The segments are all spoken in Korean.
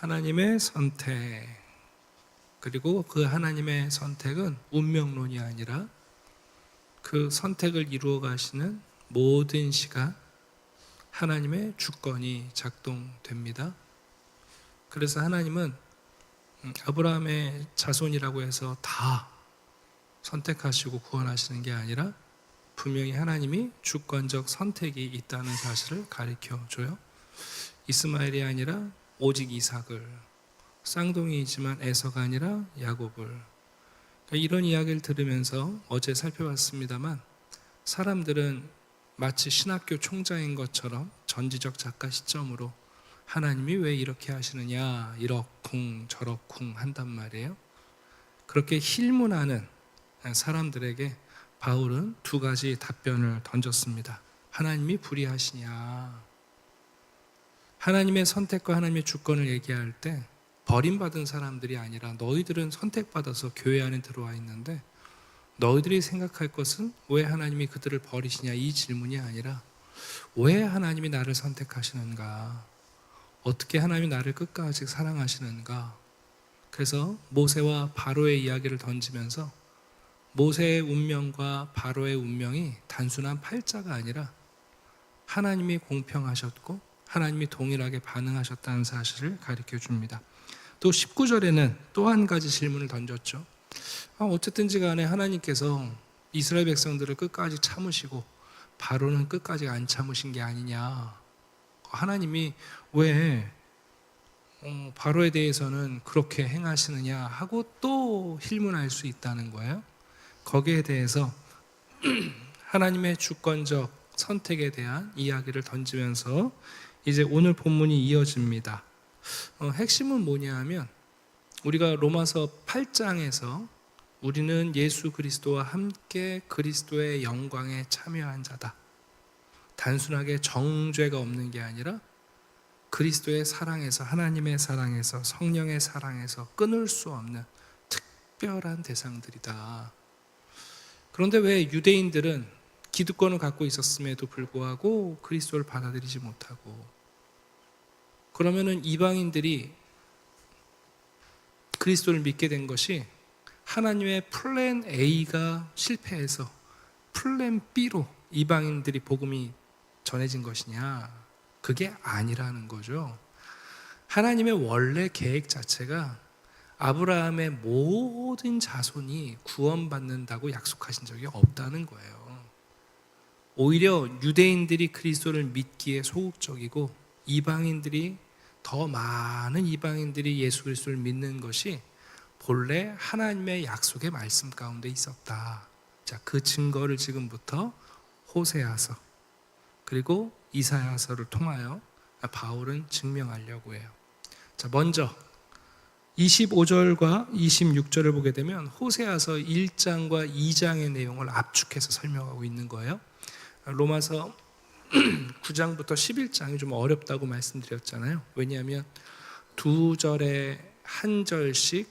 하나님의 선택, 그리고 그 하나님의 선택은 운명론이 아니라 그 선택을 이루어 가시는 모든 시간 하나님의 주권이 작동됩니다. 그래서 하나님은 아브라함의 자손이라고 해서 다 선택하시고 구원하시는 게 아니라 분명히 하나님이 주권적 선택이 있다는 사실을 가르쳐 줘요. 이스마엘이 아니라 오직 이삭을, 쌍둥이이지만 에서가 아니라 야곱을. 그러니까 이런 이야기를 들으면서 어제 살펴봤습니다만, 사람들은 마치 신학교 총장인 것처럼 전지적 작가 시점으로 하나님이 왜 이렇게 하시느냐, 이러쿵 저러쿵 한단 말이에요. 그렇게 힐문하는 사람들에게 바울은 두 가지 답변을 던졌습니다. 하나님이 불의하시냐, 하나님의 선택과 하나님의 주권을 얘기할 때 버림받은 사람들이 아니라 너희들은 선택받아서 교회 안에 들어와 있는데 너희들이 생각할 것은 왜 하나님이 그들을 버리시냐, 이 질문이 아니라 왜 하나님이 나를 선택하시는가, 어떻게 하나님이 나를 끝까지 사랑하시는가. 그래서 모세와 바로의 이야기를 던지면서 모세의 운명과 바로의 운명이 단순한 팔자가 아니라 하나님이 공평하셨고 하나님이 동일하게 반응하셨다는 사실을 가르쳐 줍니다. 또 19절에는 또 한 가지 질문을 던졌죠. 어쨌든지 간에 하나님께서 이스라엘 백성들을 끝까지 참으시고 바로는 끝까지 안 참으신 게 아니냐, 하나님이 왜 바로에 대해서는 그렇게 행하시느냐 하고 또 힐문할 수 있다는 거예요. 거기에 대해서 하나님의 주권적 선택에 대한 이야기를 던지면서 이제 오늘 본문이 이어집니다. 핵심은 뭐냐 하면, 우리가 로마서 8장에서 우리는 예수 그리스도와 함께 그리스도의 영광에 참여한 자다, 단순하게 정죄가 없는 게 아니라 그리스도의 사랑에서, 하나님의 사랑에서, 성령의 사랑에서 끊을 수 없는 특별한 대상들이다. 그런데 왜 유대인들은 기득권을 갖고 있었음에도 불구하고 그리스도를 받아들이지 못하고, 그러면은 이방인들이 그리스도를 믿게 된 것이 하나님의 플랜 A가 실패해서 플랜 B로 이방인들이 복음이 전해진 것이냐? 그게 아니라는 거죠. 하나님의 원래 계획 자체가 아브라함의 모든 자손이 구원받는다고 약속하신 적이 없다는 거예요. 오히려 유대인들이 그리스도를 믿기에 소극적이고 더 많은 이방인들이 예수 그리스도를 믿는 것이 본래 하나님의 약속의 말씀 가운데 있었다. 자, 그 증거를 지금부터 호세아서 그리고 이사야서를 통하여 바울은 증명하려고 해요. 자, 먼저 25절과 26절을 보게 되면 호세아서 1장과 2장의 내용을 압축해서 설명하고 있는 거예요. 로마서 9장부터 11장이 좀 어렵다고 말씀드렸잖아요. 왜냐하면 두 절에 한 절씩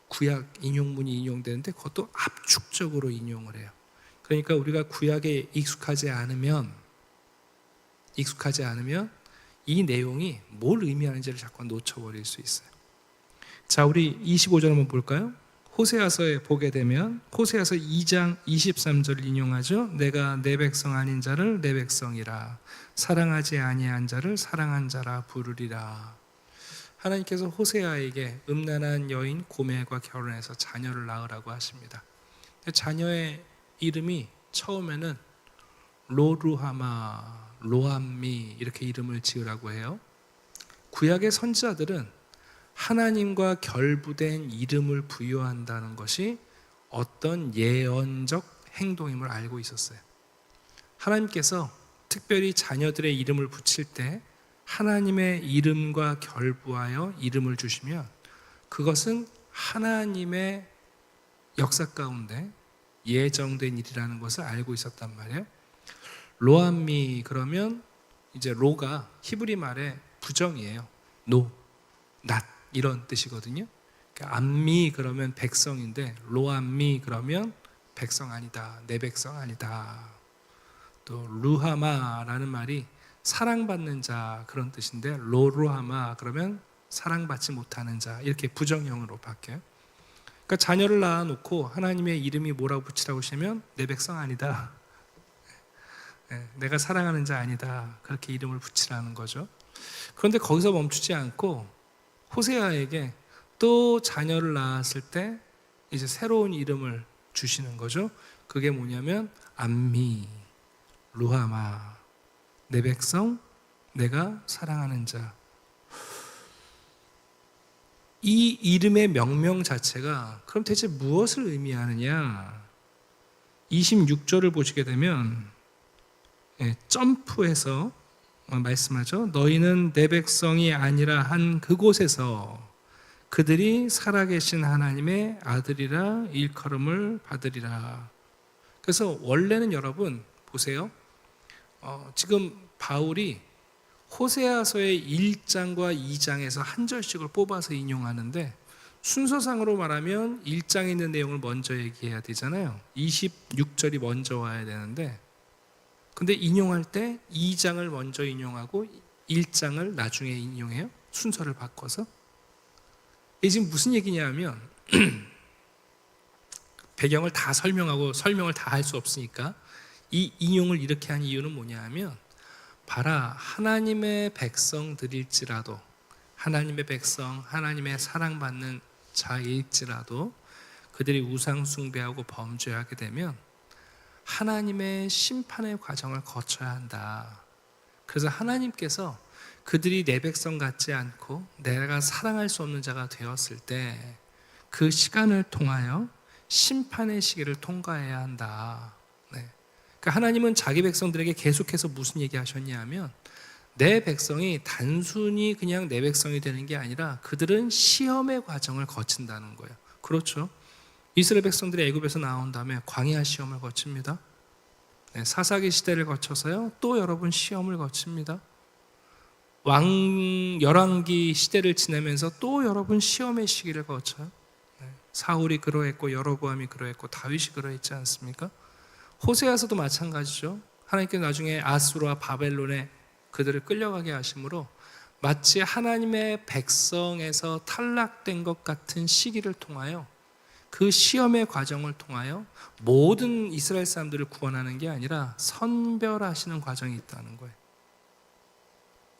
구약 인용문이 인용되는데 그것도 압축적으로 인용을 해요. 그러니까 우리가 구약에 익숙하지 않으면 이 내용이 뭘 의미하는지를 자꾸 놓쳐버릴 수 있어요. 자, 우리 25절 한번 볼까요? 호세아서에 보게 되면 호세아서 2장 23절 인용하죠. 내가 내 백성 아닌 자를 내 백성이라, 사랑하지 아니한 자를 사랑한 자라 부르리라. 하나님께서 호세아에게 음란한 여인 고멜과 결혼해서 자녀를 낳으라고 하십니다. 자녀의 이름이 처음에는 로루하마, 로암미 이렇게 이름을 지으라고 해요. 구약의 선지자들은 하나님과 결부된 이름을 부여한다는 것이 어떤 예언적 행동임을 알고 있었어요. 하나님께서 특별히 자녀들의 이름을 붙일 때 하나님의 이름과 결부하여 이름을 주시면 그것은 하나님의 역사 가운데 예정된 일이라는 것을 알고 있었단 말이에요. 로암미 그러면 이제 로가 히브리 말의 부정이에요. 노, 낫 이런 뜻이거든요. 그러니까 암미 그러면 백성인데 로암미 그러면 백성 아니다, 내 백성 아니다. 또 루하마라는 말이 사랑받는 자 그런 뜻인데 로루하마 그러면 사랑받지 못하는 자, 이렇게 부정형으로 바뀌어요. 그러니까 자녀를 낳아놓고 하나님의 이름이 뭐라고 붙이라고 하시면 내 백성 아니다, 내가 사랑하는 자 아니다, 그렇게 이름을 붙이라는 거죠. 그런데 거기서 멈추지 않고 호세아에게 또 자녀를 낳았을 때 이제 새로운 이름을 주시는 거죠. 그게 뭐냐면 암미, 루하마, 내 백성, 내가 사랑하는 자. 이 이름의 명명 자체가 그럼 대체 무엇을 의미하느냐? 26절을 보시게 되면 점프해서 말씀하죠. 너희는 내 백성이 아니라 한 그곳에서 그들이 살아계신 하나님의 아들이라 일컬음을 받으리라. 그래서 원래는 여러분 보세요. 지금 바울이 호세아서의 1장과 2장에서 한 절씩을 뽑아서 인용하는데 순서상으로 말하면 1장에 있는 내용을 먼저 얘기해야 되잖아요. 26절이 먼저 와야 되는데 근데 인용할 때 2장을 먼저 인용하고 1장을 나중에 인용해요. 순서를 바꿔서. 이게 지금 무슨 얘기냐면 배경을 다 설명하고 설명을 다 할 수 없으니까 이 인용을 이렇게 한 이유는 뭐냐 하면 봐라, 하나님의 백성들일지라도, 하나님의 백성, 하나님의 사랑받는 자일지라도 그들이 우상 숭배하고 범죄하게 되면 하나님의 심판의 과정을 거쳐야 한다. 그래서 하나님께서 그들이 내 백성 같지 않고 내가 사랑할 수 없는 자가 되었을 때 그 시간을 통하여 심판의 시기를 통과해야 한다. 그러니까 하나님은 자기 백성들에게 계속해서 무슨 얘기 하셨냐면 내 백성이 단순히 그냥 내 백성이 되는 게 아니라 그들은 시험의 과정을 거친다는 거예요. 그렇죠? 이스라엘 백성들이 애굽에서 나온 다음에 광야 시험을 거칩니다. 사사기 시대를 거쳐서요 또 여러분 시험을 거칩니다. 열왕기 시대를 지내면서 또 여러분 시험의 시기를 거쳐요. 사울이 그러했고 여로보암이 그러했고 다윗이 그러했지 않습니까? 호세아서도 마찬가지죠. 하나님께서 나중에 아수르와 바벨론에 그들을 끌려가게 하심으로 마치 하나님의 백성에서 탈락된 것 같은 시기를 통하여 그 시험의 과정을 통하여 모든 이스라엘 사람들을 구원하는 게 아니라 선별하시는 과정이 있다는 거예요.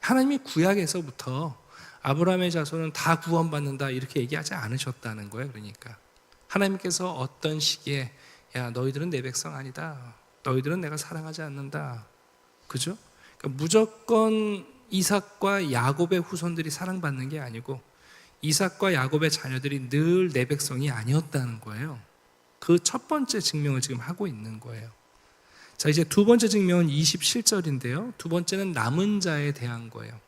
하나님이 구약에서부터 아브라함의 자손은 다 구원받는다 이렇게 얘기하지 않으셨다는 거예요. 그러니까 하나님께서 어떤 시기에 야 너희들은 내 백성 아니다, 너희들은 내가 사랑하지 않는다, 그죠? 그러니까 무조건 이삭과 야곱의 후손들이 사랑받는 게 아니고 이삭과 야곱의 자녀들이 늘 내 백성이 아니었다는 거예요. 그 첫 번째 증명을 지금 하고 있는 거예요. 자, 이제 두 번째 증명은 27절인데요 두 번째는 남은 자에 대한 거예요.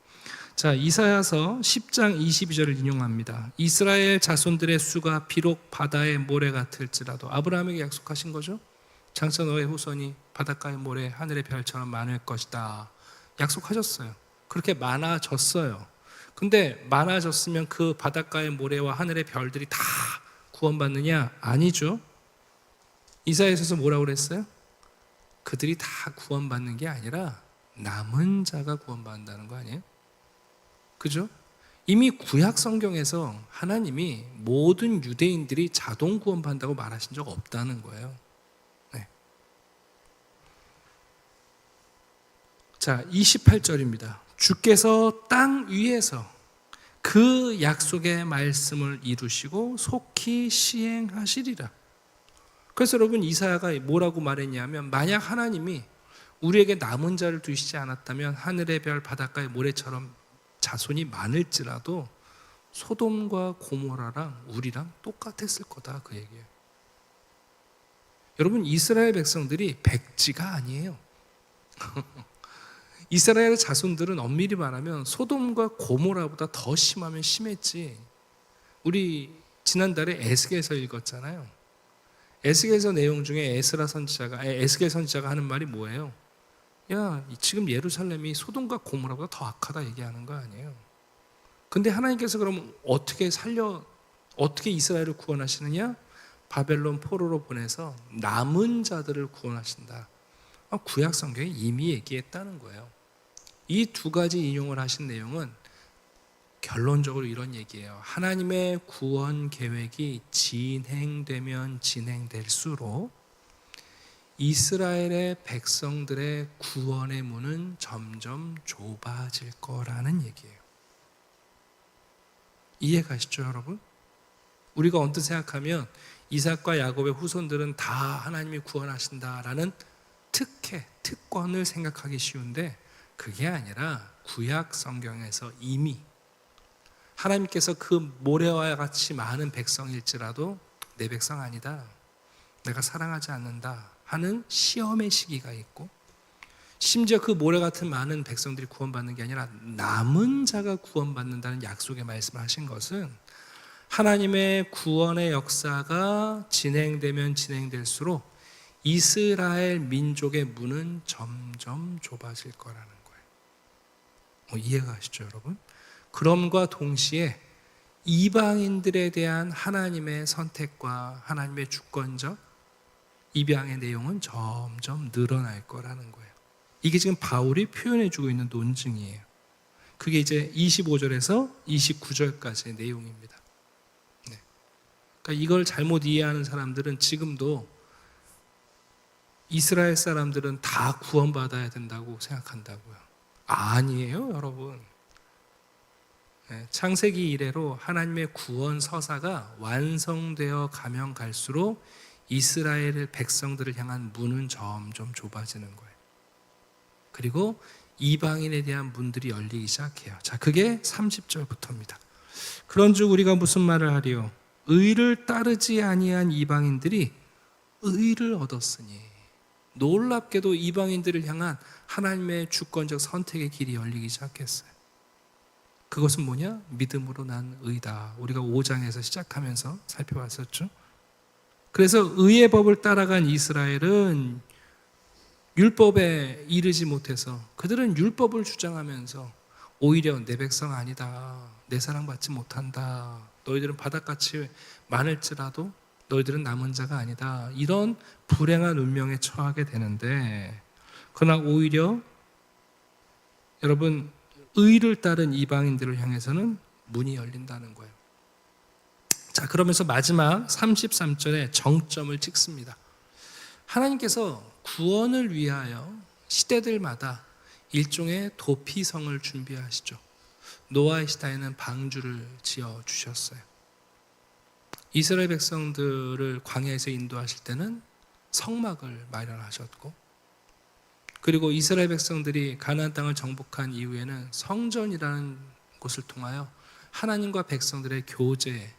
자, 이사야서 10장 22절을 인용합니다. 이스라엘 자손들의 수가 비록 바다의 모래 같을지라도, 아브라함에게 약속하신 거죠. 장차 너의 후손이 바닷가의 모래 하늘의 별처럼 많을 것이다 약속하셨어요. 그렇게 많아졌어요. 근데 많아졌으면 그 바닷가의 모래와 하늘의 별들이 다 구원받느냐? 아니죠. 이사야서에서 뭐라고 그랬어요? 그들이 다 구원받는 게 아니라 남은 자가 구원받는다는 거 아니에요? 그죠? 이미 구약 성경에서 하나님이 모든 유대인들이 자동 구원받는다고 말하신 적 없다는 거예요. 네. 자, 28절입니다. 주께서 땅 위에서 그 약속의 말씀을 이루시고 속히 시행하시리라. 그래서 여러분 이사야가 뭐라고 말했냐면 만약 하나님이 우리에게 남은 자를 두시지 않았다면 하늘의 별 바닷가의 모래처럼 자손이 많을지라도 소돔과 고모라랑 우리랑 똑같았을 거다 그 얘기예요. 여러분 이스라엘 백성들이 백지가 아니에요. 이스라엘 자손들은 엄밀히 말하면 소돔과 고모라보다 더 심하면 심했지. 우리 지난달에 에스겔서 읽었잖아요. 에스겔서 내용 중에 에스겔 선지자가 하는 말이 뭐예요? 야, 지금 예루살렘이 소돔과 고모라보다 더 악하다 얘기하는 거 아니에요. 근데 하나님께서 그럼 어떻게 이스라엘을 구원하시느냐? 바벨론 포로로 보내서 남은 자들을 구원하신다. 구약 성경에 이미 얘기했다는 거예요. 이 두 가지 인용을 하신 내용은 결론적으로 이런 얘기예요. 하나님의 구원 계획이 진행되면 진행될수록 이스라엘의 백성들의 구원의 문은 점점 좁아질 거라는 얘기예요. 이해가시죠, 여러분? 우리가 언뜻 생각하면 이삭과 야곱의 후손들은 다 하나님이 구원하신다라는 특권을 생각하기 쉬운데, 그게 아니라 구약 성경에서 이미 하나님께서 그 모래와 같이 많은 백성일지라도 내 백성 아니다, 내가 사랑하지 않는다 하는 시험의 시기가 있고, 심지어 그 모래 같은 많은 백성들이 구원받는 게 아니라 남은 자가 구원받는다는 약속의 말씀을 하신 것은 하나님의 구원의 역사가 진행되면 진행될수록 이스라엘 민족의 문은 점점 좁아질 거라는 거예요. 이해가 가시죠, 여러분? 그럼과 동시에 이방인들에 대한 하나님의 선택과 하나님의 주권적 입양의 내용은 점점 늘어날 거라는 거예요. 이게 지금 바울이 표현해주고 있는 논증이에요. 그게 이제 25절에서 29절까지의 내용입니다. 네. 그러니까 이걸 잘못 이해하는 사람들은 지금도 이스라엘 사람들은 다 구원받아야 된다고 생각한다고요. 아니에요, 여러분. 네. 창세기 이래로 하나님의 구원 서사가 완성되어 가면 갈수록 이스라엘 백성들을 향한 문은 점점 좁아지는 거예요. 그리고 이방인에 대한 문들이 열리기 시작해요. 자, 그게 30절부터입니다. 그런즉 우리가 무슨 말을 하리요? 의를 따르지 아니한 이방인들이 의를 얻었으니. 놀랍게도 이방인들을 향한 하나님의 주권적 선택의 길이 열리기 시작했어요. 그것은 뭐냐? 믿음으로 난 의다. 우리가 5장에서 시작하면서 살펴봤었죠. 그래서 의의 법을 따라간 이스라엘은 율법에 이르지 못해서 그들은 율법을 주장하면서 오히려 내 백성 아니다, 내 사랑받지 못한다, 너희들은 바닷같이 많을지라도 너희들은 남은 자가 아니다, 이런 불행한 운명에 처하게 되는데, 그러나 오히려 여러분 의를 따른 이방인들을 향해서는 문이 열린다는 거예요. 자, 그러면서 마지막 33절에 정점을 찍습니다. 하나님께서 구원을 위하여 시대들마다 일종의 도피성을 준비하시죠. 노아의 시대에는 방주를 지어 주셨어요. 이스라엘 백성들을 광야에서 인도하실 때는 성막을 마련하셨고, 그리고 이스라엘 백성들이 가나안 땅을 정복한 이후에는 성전이라는 곳을 통하여 하나님과 백성들의 교제,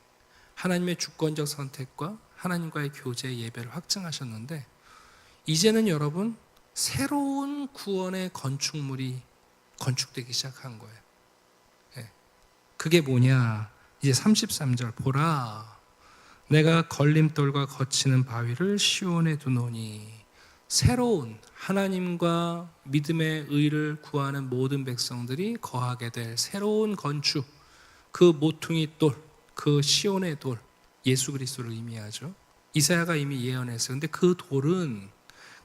하나님의 주권적 선택과 하나님과의 교제의 예배를 확증하셨는데, 이제는 여러분 새로운 구원의 건축물이 건축되기 시작한 거예요. 그게 뭐냐? 이제 33절 보라, 내가 걸림돌과 거치는 바위를 시온에 두노니. 새로운 하나님과 믿음의 의를 구하는 모든 백성들이 거하게 될 새로운 건축, 그 모퉁이 돌, 그 시온의 돌, 예수 그리스도를 의미하죠. 이사야가 이미 예언했어요. 근데 그 돌은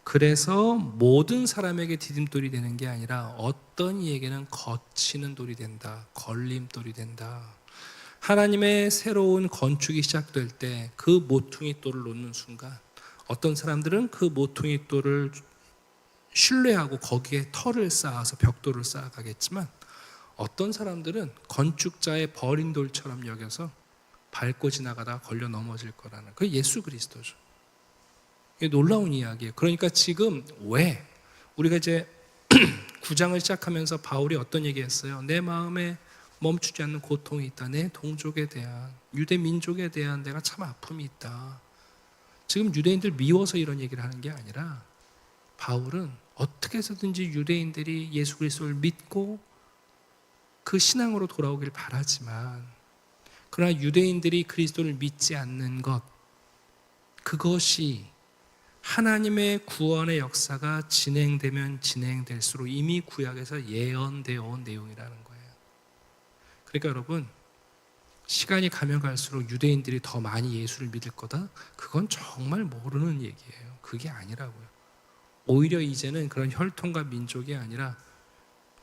그래서 모든 사람에게 디딤돌이 되는 게 아니라 어떤 이에게는 거치는 돌이 된다, 걸림돌이 된다. 하나님의 새로운 건축이 시작될 때 그 모퉁이 돌을 놓는 순간 어떤 사람들은 그 모퉁이 돌을 신뢰하고 거기에 터를 쌓아서 벽돌을 쌓아가겠지만, 어떤 사람들은 건축자의 버린 돌처럼 여겨서 밟고 지나가다가 걸려 넘어질 거라는, 그게 예수 그리스도죠. 이게 놀라운 이야기예요. 그러니까 지금 왜 우리가 이제 9장을 시작하면서 바울이 어떤 얘기했어요? 내 마음에 멈추지 않는 고통이 있다. 내 동족에 대한, 유대 민족에 대한 내가 참 아픔이 있다. 지금 유대인들 미워서 이런 얘기를 하는 게 아니라, 바울은 어떻게 해서든지 유대인들이 예수 그리스도를 믿고 그 신앙으로 돌아오길 바라지만, 그러나 유대인들이 그리스도를 믿지 않는 것, 그것이 하나님의 구원의 역사가 진행되면 진행될수록 이미 구약에서 예언되어 온 내용이라는 거예요. 그러니까 여러분, 시간이 가면 갈수록 유대인들이 더 많이 예수를 믿을 거다? 그건 정말 모르는 얘기예요. 그게 아니라고요. 오히려 이제는 그런 혈통과 민족이 아니라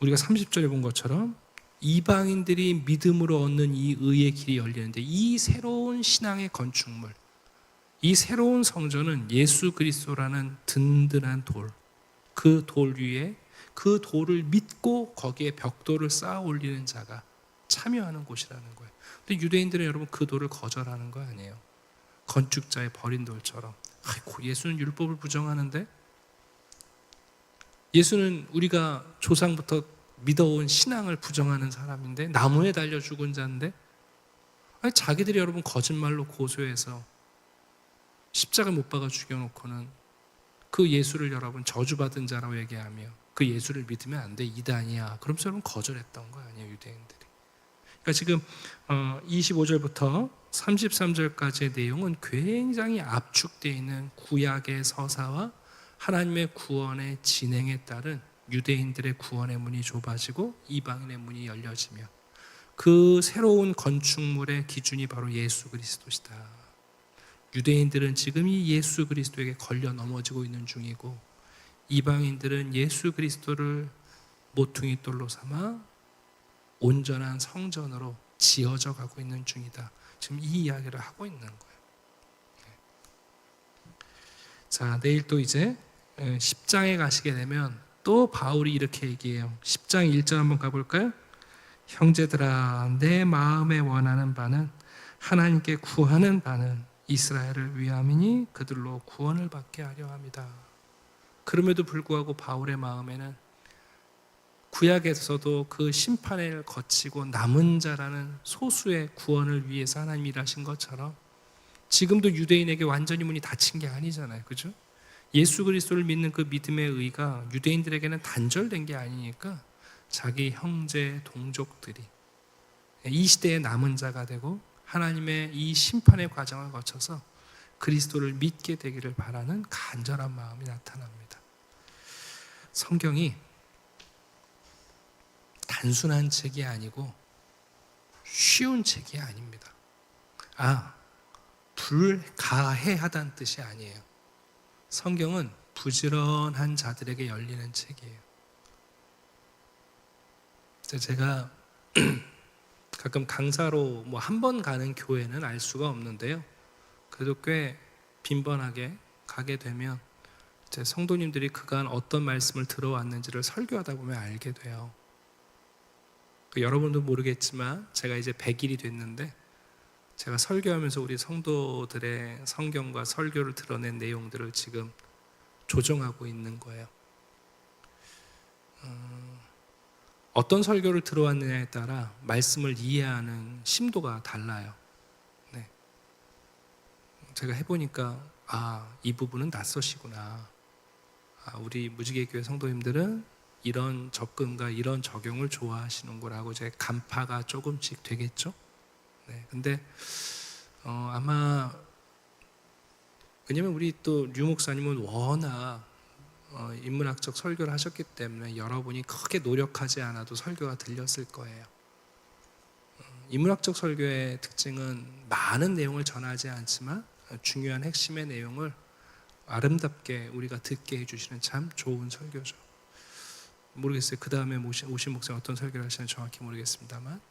우리가 30절에 본 것처럼 이방인들이 믿음으로 얻는 이 의의 길이 열리는데, 이 새로운 신앙의 건축물, 이 새로운 성전은 예수 그리스도라는 든든한 돌, 그 돌 위에 그 돌을 믿고 거기에 벽돌을 쌓아 올리는 자가 참여하는 곳이라는 거예요. 근데 유대인들은 여러분 그 돌을 거절하는 거 아니에요. 건축자의 버린 돌처럼. 아이고, 예수는 율법을 부정하는데, 예수는 우리가 조상부터 믿어온 신앙을 부정하는 사람인데, 나무에 달려 죽은 자인데, 아니, 자기들이 여러분 거짓말로 고소해서 십자가 못 박아 죽여놓고는 그 예수를 여러분 저주받은 자라고 얘기하며 그 예수를 믿으면 안 돼, 이단이야, 그러면서 여러분 거절했던 거 아니에요, 유대인들이. 그러니까 지금 25절부터 33절까지의 내용은 굉장히 압축되어 있는 구약의 서사와 하나님의 구원의 진행에 따른 유대인들의 구원의 문이 좁아지고 이방인의 문이 열려지며, 그 새로운 건축물의 기준이 바로 예수 그리스도시다. 유대인들은 지금 이 예수 그리스도에게 걸려 넘어지고 있는 중이고, 이방인들은 예수 그리스도를 모퉁이 돌로 삼아 온전한 성전으로 지어져 가고 있는 중이다. 지금 이 이야기를 하고 있는 거예요. 자, 내일 또 이제 10장에 가시게 되면 또 바울이 이렇게 얘기해요. 10장 1절 한번 가볼까요? 형제들아, 내 마음에 원하는 바는, 하나님께 구하는 바는 이스라엘을 위함이니 그들로 구원을 받게 하려 합니다. 그럼에도 불구하고 바울의 마음에는 구약에서도 그 심판을 거치고 남은 자라는 소수의 구원을 위해서 하나님이 일하신 것처럼, 지금도 유대인에게 완전히 문이 닫힌 게 아니잖아요, 그죠? 예수 그리스도를 믿는 그 믿음의 의가 유대인들에게는 단절된 게 아니니까 자기 형제 동족들이 이 시대의 남은 자가 되고 하나님의 이 심판의 과정을 거쳐서 그리스도를 믿게 되기를 바라는 간절한 마음이 나타납니다. 성경이 단순한 책이 아니고 쉬운 책이 아닙니다. 불가해하다는 뜻이 아니에요. 성경은 부지런한 자들에게 열리는 책이에요. 제가 가끔 강사로 한 번 가는 교회는 알 수가 없는데요, 그래도 꽤 빈번하게 가게 되면 제 성도님들이 그간 어떤 말씀을 들어왔는지를 설교하다 보면 알게 돼요. 여러분도 모르겠지만 제가 이제 100일이 됐는데, 제가 설교하면서 우리 성도들의 성경과 설교를 드러낸 내용들을 지금 조정하고 있는 거예요. 어떤 설교를 들어왔느냐에 따라 말씀을 이해하는 심도가 달라요. 네. 제가 해보니까 이 부분은 낯서시구나. 우리 무지개교회 성도님들은 이런 접근과 이런 적용을 좋아하시는 거라고 제 간파가 조금씩 되겠죠. 네. 근데 아마, 왜냐면 우리 또 류 목사님은 워낙 인문학적 설교를 하셨기 때문에 여러분이 크게 노력하지 않아도 설교가 들렸을 거예요. 인문학적 설교의 특징은 많은 내용을 전하지 않지만 중요한 핵심의 내용을 아름답게 우리가 듣게 해주시는 참 좋은 설교죠. 모르겠어요. 그 다음에 오신 목사님 어떤 설교를 하시는지 정확히 모르겠습니다만,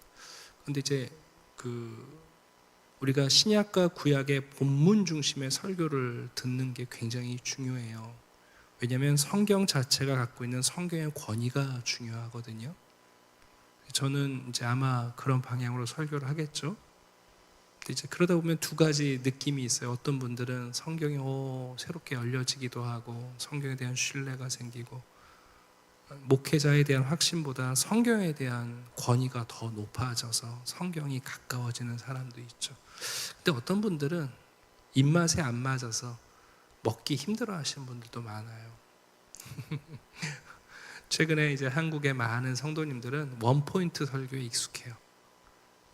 근데 이제 우리가 신약과 구약의 본문 중심의 설교를 듣는 게 굉장히 중요해요. 왜냐하면 성경 자체가 갖고 있는 성경의 권위가 중요하거든요. 저는 이제 아마 그런 방향으로 설교를 하겠죠. 이제 그러다 보면 두 가지 느낌이 있어요. 어떤 분들은 성경이 새롭게 열려지기도 하고 성경에 대한 신뢰가 생기고 목회자에 대한 확신보다 성경에 대한 권위가 더 높아져서 성경이 가까워지는 사람도 있죠. 근데 어떤 분들은 입맛에 안 맞아서 먹기 힘들어 하시는 분들도 많아요. 최근에 이제 한국의 많은 성도님들은 원포인트 설교에 익숙해요.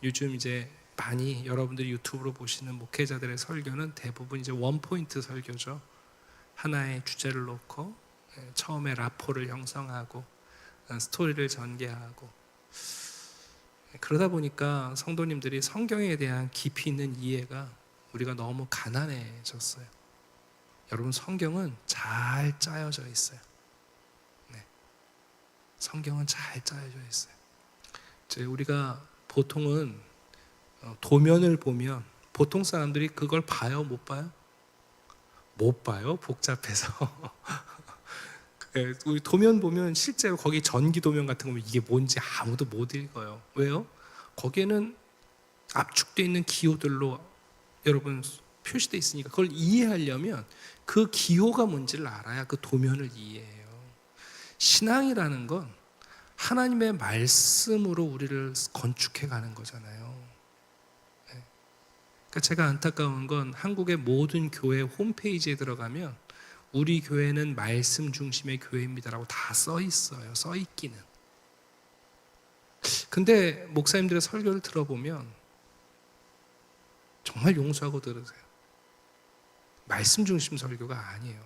요즘 이제 많이 여러분들이 유튜브로 보시는 목회자들의 설교는 대부분 이제 원포인트 설교죠. 하나의 주제를 놓고 처음에 라포를 형성하고 스토리를 전개하고, 그러다 보니까 성도님들이 성경에 대한 깊이 있는 이해가 우리가 너무 가난해졌어요. 여러분, 성경은 잘 짜여져 있어요. 네. 성경은 잘 짜여져 있어요. 이제 우리가 보통은 도면을 보면 보통 사람들이 그걸 봐요, 못 봐요? 못 봐요, 복잡해서. 우리 도면 보면 실제로 거기 전기 도면 같은 거 보면 이게 뭔지 아무도 못 읽어요. 왜요? 거기에는 압축되어 있는 기호들로 여러분 표시되어 있으니까 그걸 이해하려면 그 기호가 뭔지를 알아야 그 도면을 이해해요. 신앙이라는 건 하나님의 말씀으로 우리를 건축해 가는 거잖아요. 그러니까 제가 안타까운 건 한국의 모든 교회 홈페이지에 들어가면 우리 교회는 말씀 중심의 교회입니다라고 다 써 있어요. 써 있기는. 근데 목사님들의 설교를 들어보면 정말 용서하고 들으세요. 말씀 중심 설교가 아니에요.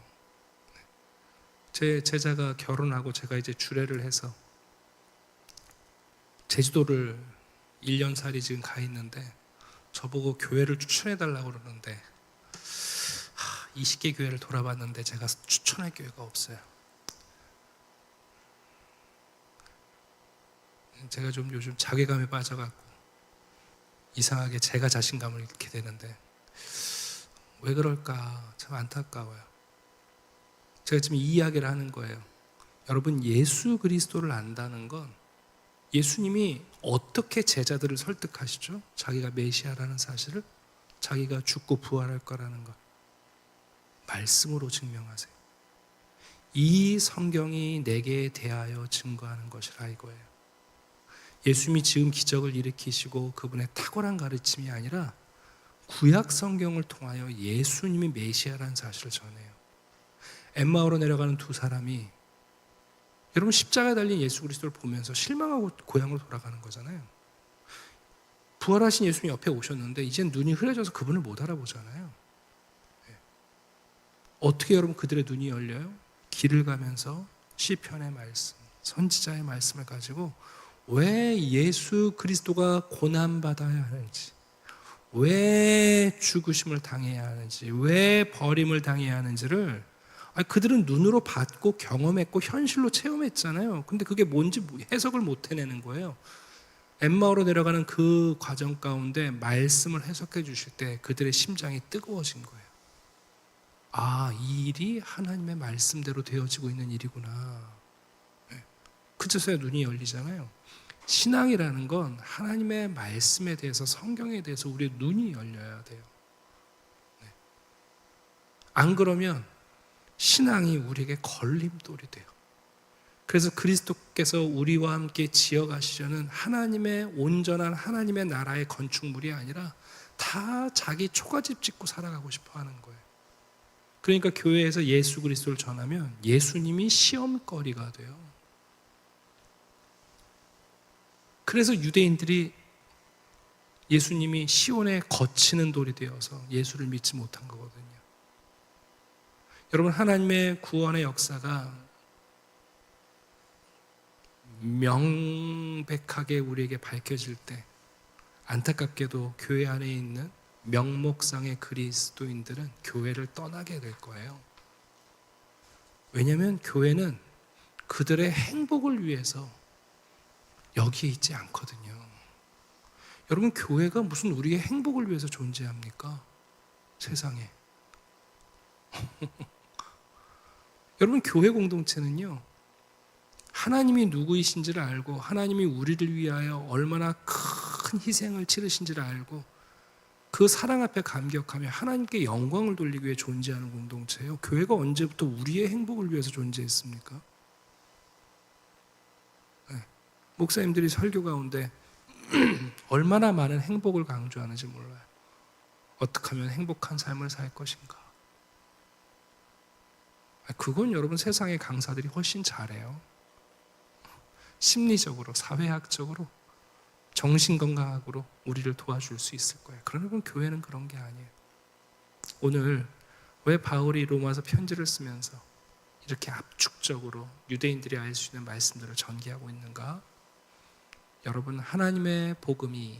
제 제자가 결혼하고 제가 이제 주례를 해서 제주도를 1년살이 지금 가 있는데 저보고 교회를 추천해달라고 그러는데 20개 교회를 돌아봤는데 제가 추천할 교회가 없어요. 제가 좀 요즘 자괴감에 빠져갖고 이상하게 제가 자신감을 잃게 되는데 왜 그럴까 참 안타까워요. 제가 지금 이 이야기를 하는 거예요. 여러분, 예수 그리스도를 안다는 건 예수님이 어떻게 제자들을 설득하시죠? 자기가 메시아라는 사실을, 자기가 죽고 부활할 거라는 것 말씀으로 증명하세요. 이 성경이 내게 대하여 증거하는 것이라 이거예요. 예수님이 지금 기적을 일으키시고 그분의 탁월한 가르침이 아니라 구약 성경을 통하여 예수님이 메시아라는 사실을 전해요. 엠마오로 내려가는 두 사람이 여러분 십자가에 달린 예수 그리스도를 보면서 실망하고 고향으로 돌아가는 거잖아요. 부활하신 예수님이 옆에 오셨는데 이젠 눈이 흐려져서 그분을 못 알아보잖아요. 어떻게 여러분 그들의 눈이 열려요? 길을 가면서 시편의 말씀, 선지자의 말씀을 가지고 왜 예수 그리스도가 고난받아야 하는지, 왜 죽으심을 당해야 하는지, 왜 버림을 당해야 하는지를 그들은 눈으로 봤고 경험했고 현실로 체험했잖아요. 근데 그게 뭔지 해석을 못 해내는 거예요. 엠마오로 내려가는 그 과정 가운데 말씀을 해석해 주실 때 그들의 심장이 뜨거워진 거예요. 이 일이 하나님의 말씀대로 되어지고 있는 일이구나. 그제서야 눈이 열리잖아요. 신앙이라는 건 하나님의 말씀에 대해서, 성경에 대해서 우리의 눈이 열려야 돼요. 안 그러면 신앙이 우리에게 걸림돌이 돼요. 그래서 그리스도께서 우리와 함께 지어가시려는 하나님의 온전한 하나님의 나라의 건축물이 아니라 다 자기 초가집 짓고 살아가고 싶어 하는 거예요. 그러니까 교회에서 예수 그리스도를 전하면 예수님이 시험거리가 돼요. 그래서 유대인들이 예수님이 시온에 거치는 돌이 되어서 예수를 믿지 못한 거거든요. 여러분, 하나님의 구원의 역사가 명백하게 우리에게 밝혀질 때 안타깝게도 교회 안에 있는 명목상의 그리스도인들은 교회를 떠나게 될 거예요. 왜냐하면 교회는 그들의 행복을 위해서 여기에 있지 않거든요. 여러분, 교회가 무슨 우리의 행복을 위해서 존재합니까? 세상에. 여러분, 교회 공동체는요, 하나님이 누구이신지를 알고 하나님이 우리를 위하여 얼마나 큰 희생을 치르신지를 알고 그 사랑 앞에 감격하며 하나님께 영광을 돌리기 위해 존재하는 공동체예요. 교회가 언제부터 우리의 행복을 위해서 존재했습니까? 목사님들이 설교 가운데 얼마나 많은 행복을 강조하는지 몰라요. 어떻게 하면 행복한 삶을 살 것인가? 그건 여러분 세상의 강사들이 훨씬 잘해요. 심리적으로, 사회학적으로, 정신건강학으로 우리를 도와줄 수 있을 거예요. 그러나 교회는 그런 게 아니에요. 오늘 왜 바울이 로마서 편지를 쓰면서 이렇게 압축적으로 유대인들이 알 수 있는 말씀들을 전개하고 있는가? 여러분, 하나님의 복음이,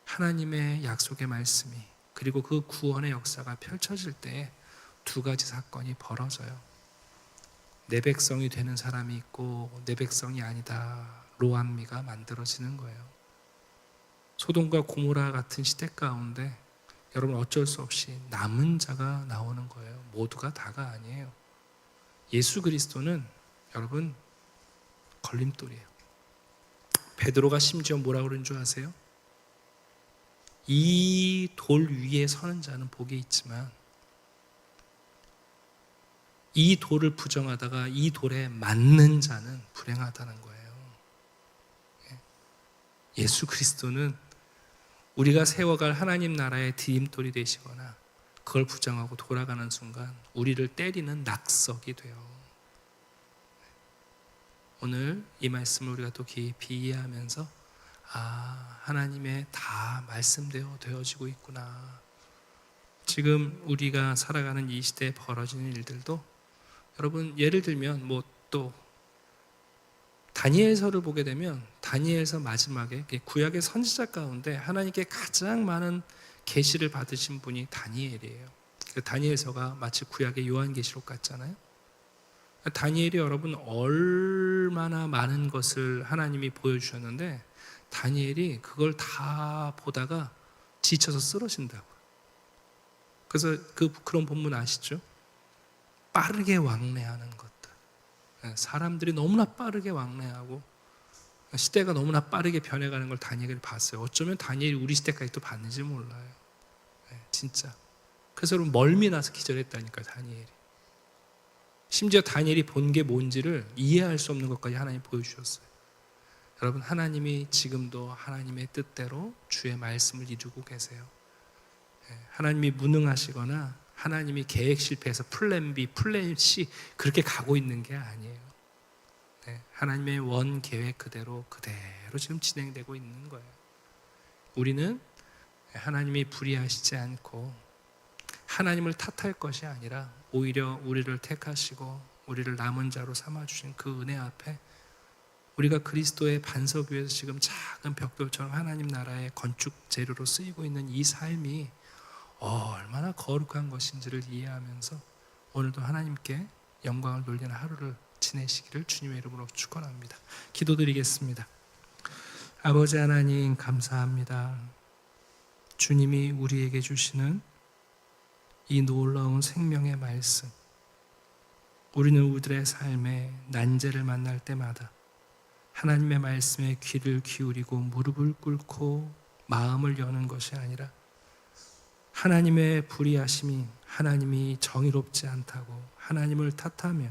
하나님의 약속의 말씀이, 그리고 그 구원의 역사가 펼쳐질 때 두 가지 사건이 벌어져요. 내 백성이 되는 사람이 있고 내 백성이 아니다 로암미가 만들어지는 거예요. 소돔과 고모라 같은 시대 가운데 여러분 어쩔 수 없이 남은 자가 나오는 거예요. 모두가 다가 아니에요. 예수 그리스도는 여러분 걸림돌이에요. 베드로가 심지어 뭐라고 그런 줄 아세요? 이 돌 위에 서는 자는 복이 있지만 이 돌을 부정하다가 이 돌에 맞는 자는 불행하다는 거예요. 예수 그리스도는 우리가 세워갈 하나님 나라의 디딤돌이 되시거나 그걸 부정하고 돌아가는 순간 우리를 때리는 낙석이 돼요. 오늘 이 말씀을 우리가 또 깊이 이해하면서 하나님의 다 말씀되어지고 있구나. 지금 우리가 살아가는 이 시대에 벌어지는 일들도 여러분 예를 들면 또 다니엘서를 보게 되면 다니엘서 마지막에 구약의 선지자 가운데 하나님께 가장 많은 계시를 받으신 분이 다니엘이에요. 다니엘서가 마치 구약의 요한계시록 같잖아요. 다니엘이 여러분 얼마나 많은 것을 하나님이 보여주셨는데 다니엘이 그걸 다 보다가 지쳐서 쓰러진다고. 그래서 그런 본문 아시죠? 빠르게 왕래하는 것들. 사람들이 너무나 빠르게 왕래하고 시대가 너무나 빠르게 변해가는 걸 다니엘이 봤어요. 어쩌면 다니엘이 우리 시대까지 또 봤는지 몰라요. 진짜. 그래서 여러분 멀미 나서 기절했다니까요, 다니엘이. 심지어 다니엘이 본 게 뭔지를 이해할 수 없는 것까지 하나님이 보여주셨어요. 여러분 하나님이 지금도 하나님의 뜻대로 주의 말씀을 이루고 계세요. 하나님이 무능하시거나 하나님이 계획 실패해서 플랜 B, 플랜 C 그렇게 가고 있는 게 아니에요. 하나님의 원 계획 그대로 지금 진행되고 있는 거예요. 우리는 하나님이 불의하시지 않고 하나님을 탓할 것이 아니라 오히려 우리를 택하시고 우리를 남은 자로 삼아주신 그 은혜 앞에 우리가 그리스도의 반석 위에서 지금 작은 벽돌처럼 하나님 나라의 건축 재료로 쓰이고 있는 이 삶이 얼마나 거룩한 것인지를 이해하면서 오늘도 하나님께 영광을 돌리는 하루를 지내시기를 주님의 이름으로 축원합니다. 기도드리겠습니다. 아버지 하나님 감사합니다. 주님이 우리에게 주시는 이 놀라운 생명의 말씀, 우리는 우리들의 삶에 난제를 만날 때마다 하나님의 말씀에 귀를 기울이고 무릎을 꿇고 마음을 여는 것이 아니라 하나님의 불의하심이 하나님이 정의롭지 않다고 하나님을 탓하며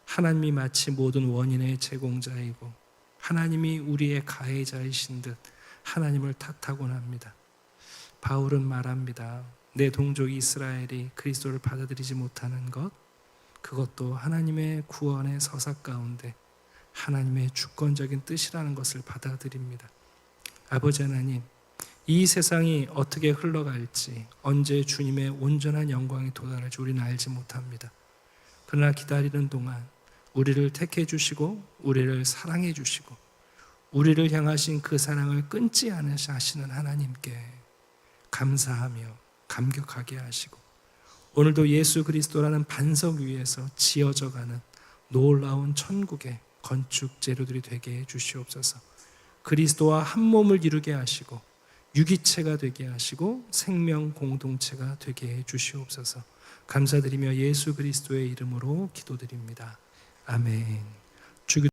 하나님이 마치 모든 원인의 제공자이고 하나님이 우리의 가해자이신 듯 하나님을 탓하곤 합니다. 바울은 말합니다. 내 동족 이스라엘이 그리스도를 받아들이지 못하는 것, 그것도 하나님의 구원의 서사 가운데 하나님의 주권적인 뜻이라는 것을 받아들입니다. 아버지 하나님, 이 세상이 어떻게 흘러갈지, 언제 주님의 온전한 영광이 도달할지 우리는 알지 못합니다. 그러나 기다리는 동안 우리를 택해 주시고 우리를 사랑해 주시고 우리를 향하신 그 사랑을 끊지 않으시는 하나님께 감사하며 감격하게 하시고 오늘도 예수 그리스도라는 반석 위에서 지어져가는 놀라운 천국의 건축 재료들이 되게 해 주시옵소서. 그리스도와 한 몸을 이루게 하시고 유기체가 되게 하시고 생명 공동체가 되게 해 주시옵소서. 감사드리며 예수 그리스도의 이름으로 기도드립니다. 아멘.